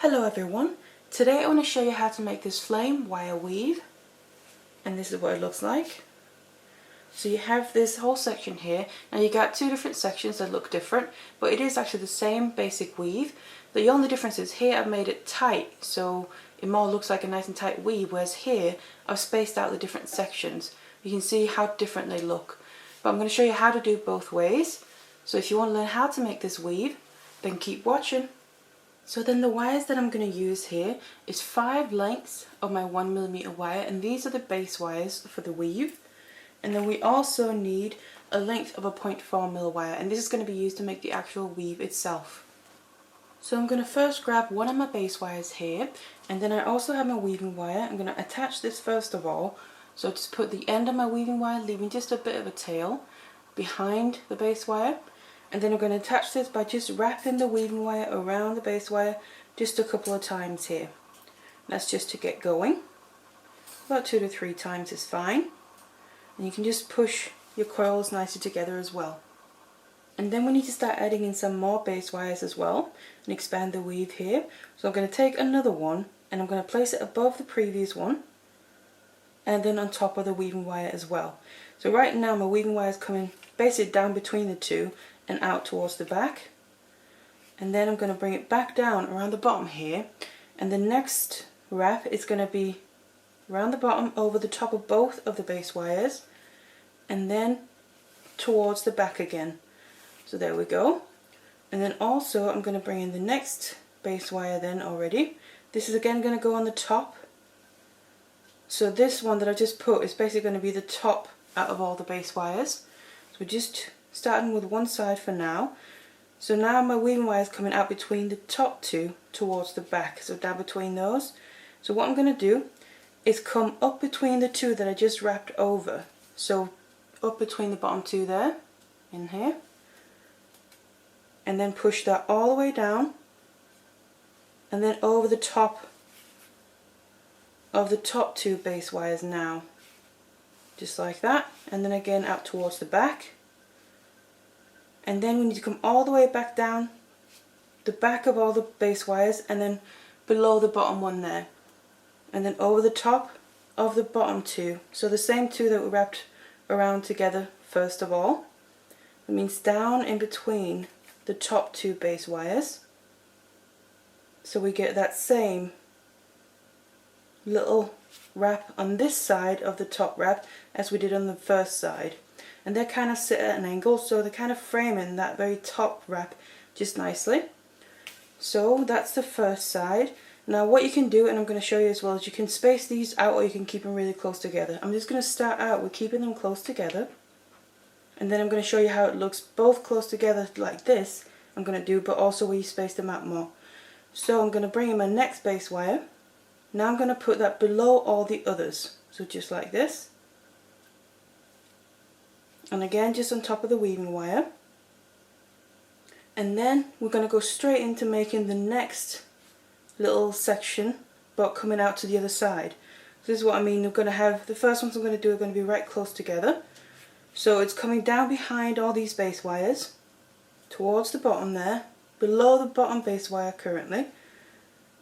Hello everyone, today I want to show you how to make this flame wire weave, and this is what it looks like. So you have this whole section here. Now you got two different sections that look different, but it is actually the same basic weave. The only difference is here I've made it tight, so it more looks like a nice and tight weave, whereas here I've spaced out the different sections. You can see how different they look. But I'm going to show you how to do both ways. So if you want to learn how to make this weave, then keep watching. So then the wires that I'm going to use here is 5 lengths of my 1mm wire, and these are the base wires for the weave. And then we also need a length of a 0.4mm wire, and this is going to be used to make the actual weave itself. So I'm going to first grab one of my base wires here, and then I also have my weaving wire. I'm going to attach this first of all. So just put the end of my weaving wire, leaving just a bit of a tail behind the base wire. And then I'm going to attach this by just wrapping the weaving wire around the base wire just a couple of times here. That's just to get going. About 2 to 3 times is fine. And you can just push your coils nicely together as well. And then we need to start adding in some more base wires as well and expand the weave here. So I'm going to take another one and I'm going to place it above the previous one and then on top of the weaving wire as well. So right now my weaving wire is coming basically down between the two and out towards the back, and then I'm going to bring it back down around the bottom here, and the next wrap is going to be around the bottom over the top of both of the base wires and then towards the back again. So there we go. And then also I'm going to bring in the next base wire then already. This is again going to go on the top. So this one that I just put is basically going to be the top out of all the base wires. So we're just starting with one side for now. So now my weaving wire is coming out between the top two towards the back, so down between those. So what I'm going to do is come up between the two that I just wrapped over. So up between the bottom two there, in here, and then push that all the way down, and then over the top of the top two base wires now, just like that, and then again out towards the back. And then we need to come all the way back down the back of all the base wires and then below the bottom one there. And then over the top of the bottom two. So the same two that we wrapped around together first of all. It means down in between the top two base wires. So we get that same little wrap on this side of the top wrap as we did on the first side. And they kind of sit at an angle, so they're kind of framing that very top wrap just nicely. So that's the first side. Now what you can do, and I'm going to show you as well, is you can space these out or you can keep them really close together. I'm just going to start out with keeping them close together, and then I'm going to show you how it looks both close together like this. I'm going to do, but also where you space them out more. So I'm going to bring in my next base wire. Now I'm going to put that below all the others, so just like this. And again just on top of the weaving wire. And then we're going to go straight into making the next little section but coming out to the other side. So this is what I mean. We're going to have, the first ones I'm going to do are going to be right close together. So it's coming down behind all these base wires towards the bottom there, below the bottom base wire currently,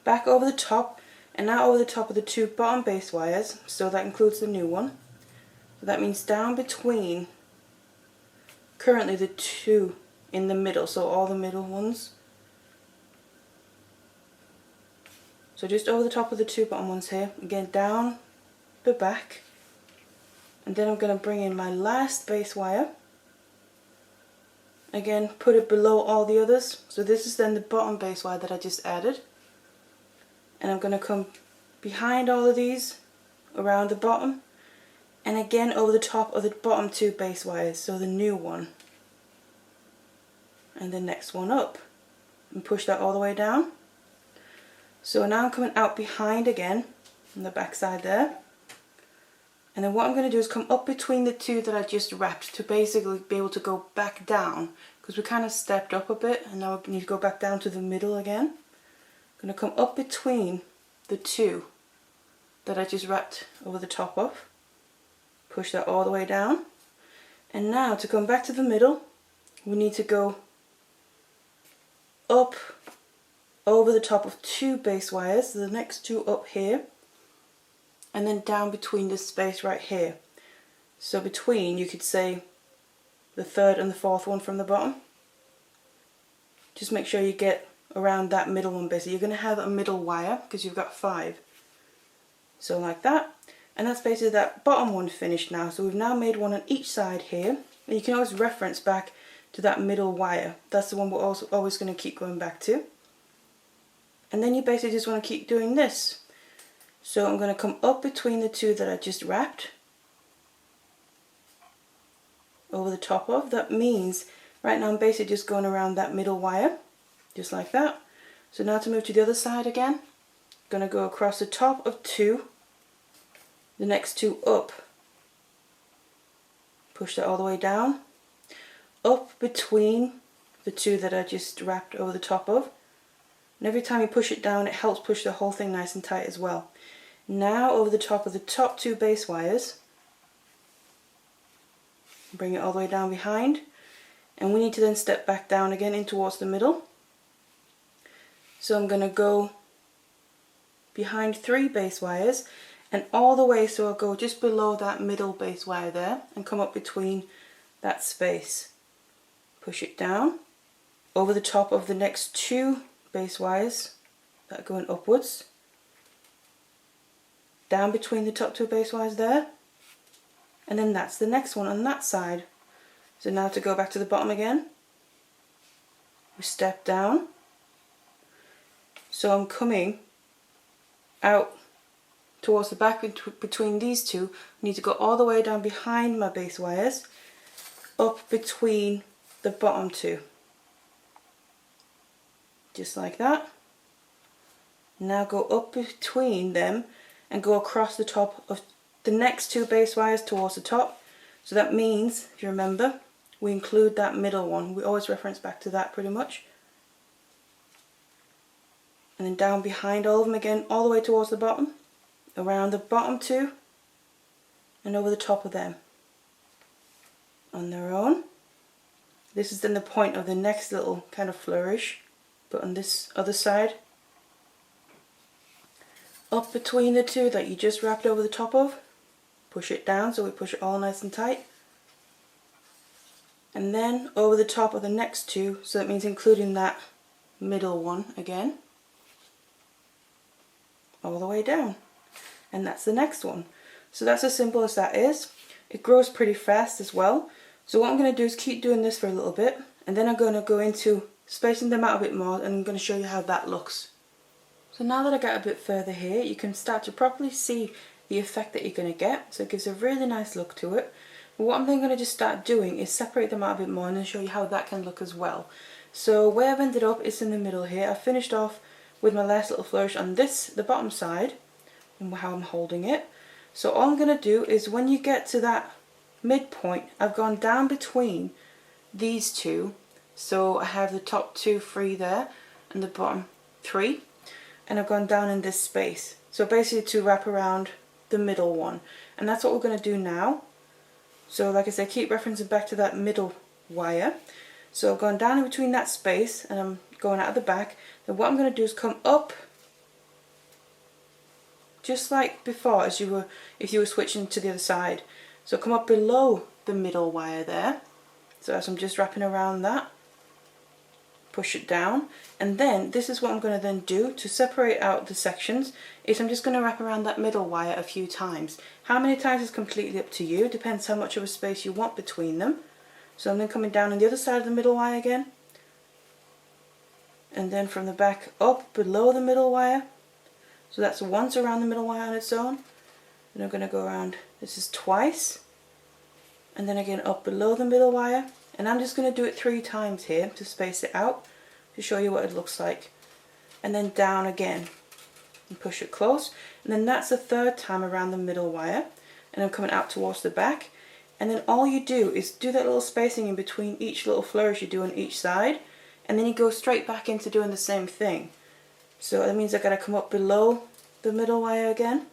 back over the top, and now over the top of the two bottom base wires, so that includes the new one. So that means down between currently the two in the middle, so all the middle ones. So just over the top of the two bottom ones here, again down the back, and then I'm going to bring in my last base wire. Again, put it below all the others, so this is then the bottom base wire that I just added. And I'm going to come behind all of these, around the bottom, and again over the top of the bottom two base wires, so the new one and the next one up, and push that all the way down. So now I'm coming out behind again on the back side there, and then what I'm going to do is come up between the two that I just wrapped to basically be able to go back down, because we kind of stepped up a bit and now we need to go back down to the middle again. I'm going to come up between the two that I just wrapped over the top of, push that all the way down, and now to come back to the middle we need to go up over the top of 2 base wires, so the next 2 up here, and then down between this space right here. So between, you could say, the 3rd and the 4th one from the bottom. Just make sure you get around that middle one basically. You're going to have a middle wire because you've got 5. So like that. And that's basically that bottom one finished now. So we've now made one on each side here. And you can always reference back to that middle wire. That's the one we're also always going to keep going back to. And then you basically just want to keep doing this. So I'm going to come up between the 2 that I just wrapped over the top of. That means right now I'm basically just going around that middle wire, just like that. So now to move to the other side again, I'm going to go across the top of 2, the next 2 up, push that all the way down, up between the 2 that I just wrapped over the top of. And every time you push it down, it helps push the whole thing nice and tight as well. Now over the top of the top 2 base wires, bring it all the way down behind, and we need to then step back down again in towards the middle. So I'm going to go behind 3 base wires and all the way, so I'll go just below that middle base wire there and come up between that space. Push it down over the top of the next 2 base wires that are going upwards, down between the top 2 base wires there, and then that's the next one on that side. So now to go back to the bottom again, we step down. So I'm coming out towards the back between these 2. I need to go all the way down behind my base wires, up between the bottom 2. Just like that. Now go up between them and go across the top of the next 2 base wires towards the top. So that means, if you remember, we include that middle one. We always reference back to that pretty much. And then down behind all of them again, all the way towards the bottom, around the bottom 2, and over the top of them on their own. This is then the point of the next little kind of flourish, but on this other side. Up between the 2 that you just wrapped over the top of, push it down, so we push it all nice and tight. And then over the top of the next 2, so that means including that middle one again, all the way down. And that's the next one. So that's as simple as that is. It grows pretty fast as well. So what I'm going to do is keep doing this for a little bit, and then I'm going to go into spacing them out a bit more, and I'm going to show you how that looks. So now that I got a bit further here, you can start to properly see the effect that you're going to get. So it gives a really nice look to it. But what I'm then going to just start doing is separate them out a bit more and then show you how that can look as well. So where I've ended up is in the middle here. I finished off with my last little flourish on this, the bottom side, and how I'm holding it. So all I'm going to do is when you get to that midpoint, I've gone down between these 2. So I have the top 2 free there and the bottom 3. And I've gone down in this space. So basically to wrap around the middle one. And that's what we're going to do now. So like I said, keep referencing back to that middle wire. So I've gone down in between that space and I'm going out of the back. Then what I'm going to do is come up just like before if you were switching to the other side. So come up below the middle wire there. So as I'm just wrapping around that, push it down, and then this is what I'm going to then do to separate out the sections is I'm just going to wrap around that middle wire a few times. How many times is completely up to you, depends how much of a space you want between them. So I'm then coming down on the other side of the middle wire again, and then from the back up below the middle wire. So that's once around the middle wire on its own. Then I'm going to go around, this is twice, and then again up below the middle wire. And I'm just going to do it 3 times here to space it out to show you what it looks like. And then down again and push it close. And then that's the 3rd time around the middle wire. And I'm coming out towards the back. And then all you do is do that little spacing in between each little flourish you do on each side. And then you go straight back into doing the same thing. So that means I've got to come up below the middle wire again.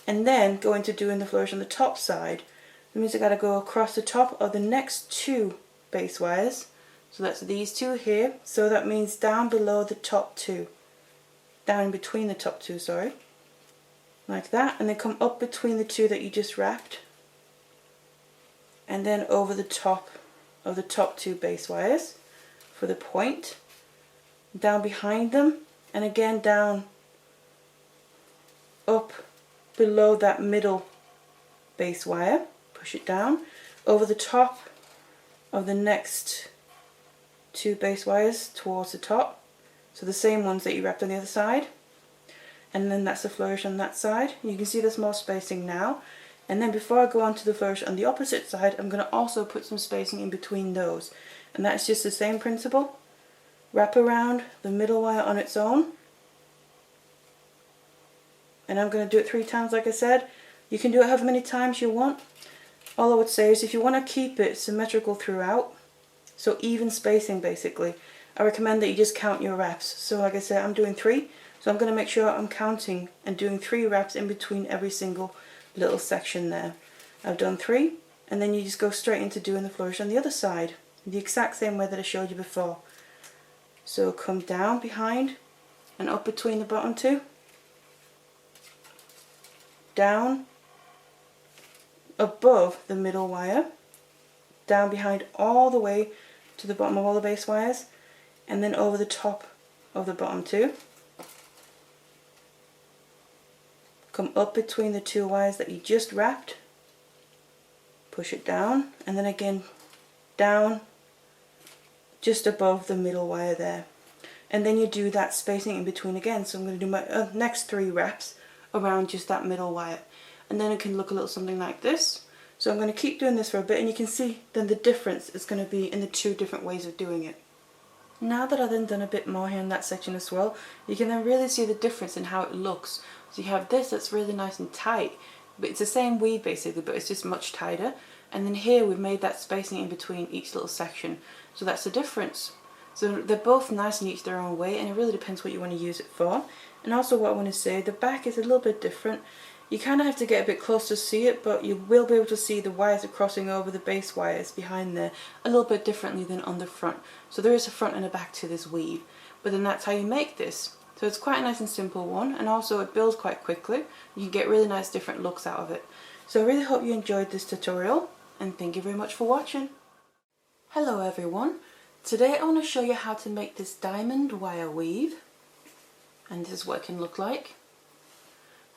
And then go into doing the flourish on the top side. That means I got to go across the top of the next 2 base wires. So that's these two here, so that means down below the top two, down in between the top two, sorry, like that, and then come up between the two that you just wrapped, and then over the top of the top two base wires for the point, down behind them, and again down up below that middle base wire, push it down, over the top of the next two base wires towards the top, so the same ones that you wrapped on the other side, and then that's the flourish on that side. You can see there's more spacing now, and then before I go on to the flourish on the opposite side, I'm going to also put some spacing in between those, and that's just the same principle. Wrap around the middle wire on its own, and I'm going to do it 3 times like I said. You can do it however many times you want. All I would say is if you want to keep it symmetrical throughout, so even spacing basically, I recommend that you just count your wraps. So like I said, I'm doing 3, so I'm going to make sure I'm counting and doing 3 wraps in between every single little section there. I've done 3, and then you just go straight into doing the flourish on the other side, the exact same way that I showed you before. So come down behind and up between the bottom two, down above the middle wire, down behind all the way to the bottom of all the base wires, and then over the top of the bottom two. Come up between the 2 wires that you just wrapped, push it down, and then again down just above the middle wire there. And then you do that spacing in between again. So I'm going to do my next 3 wraps around just that middle wire, and then it can look a little something like this. So I'm going to keep doing this for a bit, and you can see then the difference is going to be in the 2 different ways of doing it. Now that I've then done a bit more here in that section as well, you can then really see the difference in how it looks. So you have this that's really nice and tight, but it's the same weave basically, but it's just much tighter. And then here we've made that spacing in between each little section. So that's the difference. So they're both nice in each their own way, and it really depends what you want to use it for. And also what I want to say, the back is a little bit different. You kind of have to get a bit close to see it, but you will be able to see the wires are crossing over the base wires behind there a little bit differently than on the front. So there is a front and a back to this weave, but then that's how you make this. So it's quite a nice and simple one, and also it builds quite quickly. You can get really nice different looks out of it. So I really hope you enjoyed this tutorial, and thank you very much for watching. Hello everyone. Today I want to show you how to make this diamond wire weave, and this is what it can look like.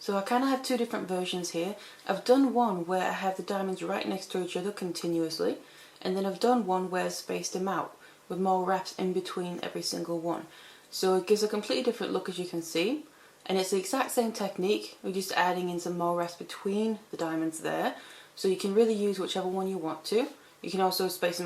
So I kind of have 2 different versions here. I've done one where I have the diamonds right next to each other continuously, and then I've done one where I've spaced them out with more wraps in between every single one. So it gives a completely different look, as you can see, and it's the exact same technique. We're just adding in some more wraps between the diamonds there, so you can really use whichever one you want to. You can also space them